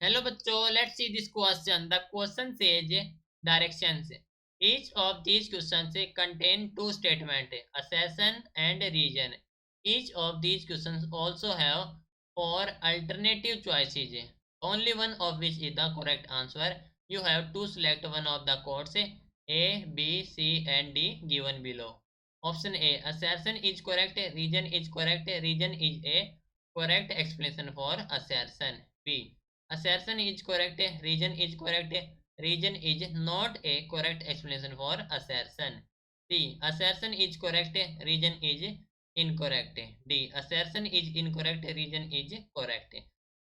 Hello बच्चों, let's see this question. The question says directions. Each of these questions contain two statements, assertion and reason. Each of these questions also have four alternative choices, only one of which is the correct answer. You have to select one of the codes A, B, C and D given below. Option A, assertion is correct, reason is correct, reason is a correct explanation for assertion. B, assertion is correct, reason is correct, reason is not a correct explanation for assertion. C, assertion is correct, reason is incorrect. D, assertion is incorrect, reason is correct.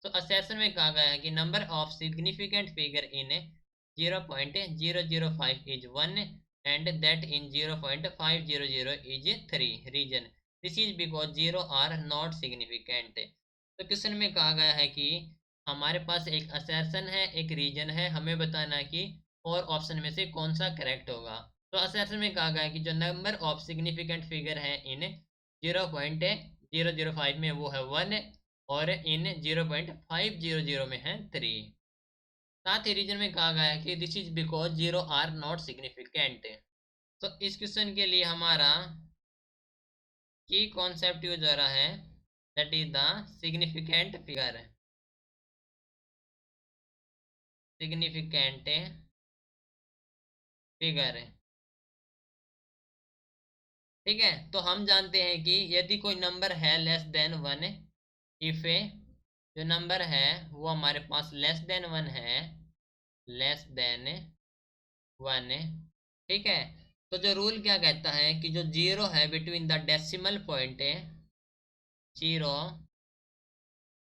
तो assertion में कहा गया है कि number of significant figure in 0.005 is 1 and that in 0.500 is 3. Reason, this is because 0 are not significant. तो question में कहा गया है कि हमारे पास एक असर्शन है, एक रीजन है, हमें बताना है कि और ऑप्शन में से कौन सा करेक्ट होगा. तो असर्शन में कहा गया है कि जो नंबर ऑफ सिग्निफिकेंट फिगर है इन 0.005 में वो है 1 और इन 0.500 में है 3. साथ ही रीजन में कहा गया है कि this is because 0 are not significant. तो इस क्वेश्चन के लिए हमारा की कॉन्सेप्ट यूज हो रहा है, that is the significant figure. Significant figure, ठीक है. तो हम जानते हैं कि यदि कोई नंबर है लेस देन 1, इफ जो नंबर है वो हमारे पास लेस देन 1 है, लेस देन 1, ठीक है. तो जो रूल क्या कहता है कि जो जीरो है between the decimal point, zero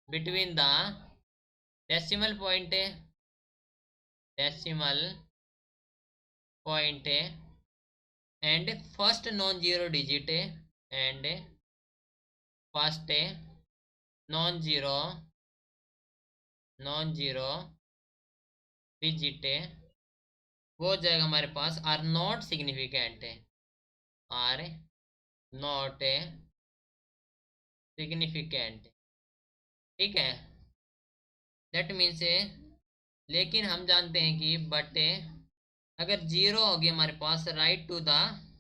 between the decimal point, decimal point and first non zero digit and first non zero digit, वो हो जाएगा हमारे पास are not significant, are not significant, ठीक है. दैट मीन्स लेकिन हम जानते हैं कि बट अगर जीरो हो गया हमारे पास right to the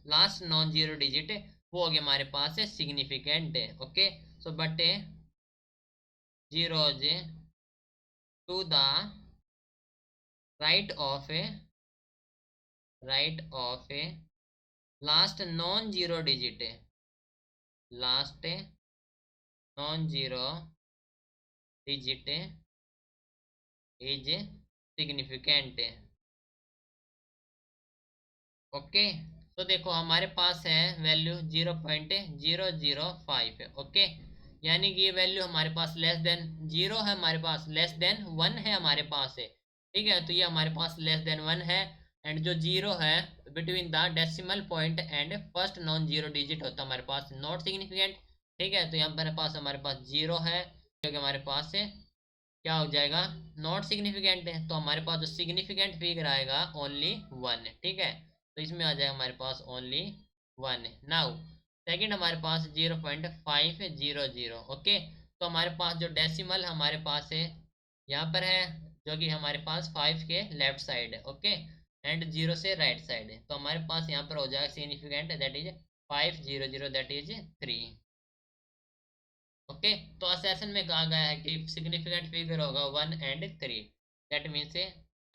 last non zero digit, वो हो गया हमारे पास significant. Okay, so but zeros to the right of last non zero digit, last non zero digit is significant. Okay, तो देखो हमारे पास है वैल्यू 0.005. ओके, यानी कि ये वैल्यू हमारे पास लेस देन जीरो है, हमारे पास लेस देन 1 है हमारे पास है, ठीक है. तो ये हमारे पास लेस देन 1 है एंड जो जीरो है between the decimal point and first non zero digit होता है हमारे पास नॉट सिग्निफिकेंट, ठीक है. तो यहाँ पर हमारे पास जीरो है जो कि हमारे पास है क्या हो जाएगा, नॉट सिग्निफिकेंट है. तो हमारे पास जो सिग्निफिकेंट फिगर आएगा ओनली 1, ठीक है. तो इसमें आ जाएगा हमारे पास ओनली 1. नाउ सेकंड हमारे पास 0.500. ओके, तो हमारे पास जो डेसिमल हमारे पास है यहाँ पर है जो कि हमारे पास 5 के लेफ्ट साइड है. ओके, एंड 0 से राइट साइड है. तो हमारे पास यहाँ पर हो जाएगा significant, that is 500, that is 3. Okay, तो असर्शन में कहा गया है कि सिग्निफिकेंट फिगर होगा 1 एंड 3. दैट मीन्स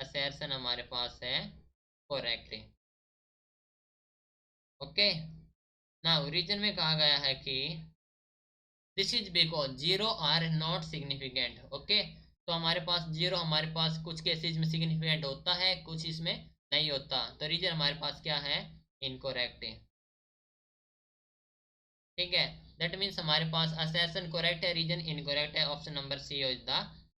असर्शन हमारे पास है करेक्ट. ओके, नाउ रीजन में कहा गया है कि this is because zero are not significant. Okay, तो हमारे पास जीरो हमारे पास कुछ केसेस में सिग्निफिकेंट होता है, कुछ इसमें नहीं होता. तो रीजन हमारे पास क्या है, इनकोरेक्ट है, ठीक है. दैट मीन्स हमारे पास असर्शन करेक्ट है, रीजन इनकरेक्ट है. Option number C is the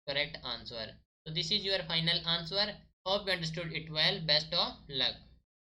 correct answer. So this is your final answer. Hope you understood it well. Best of luck.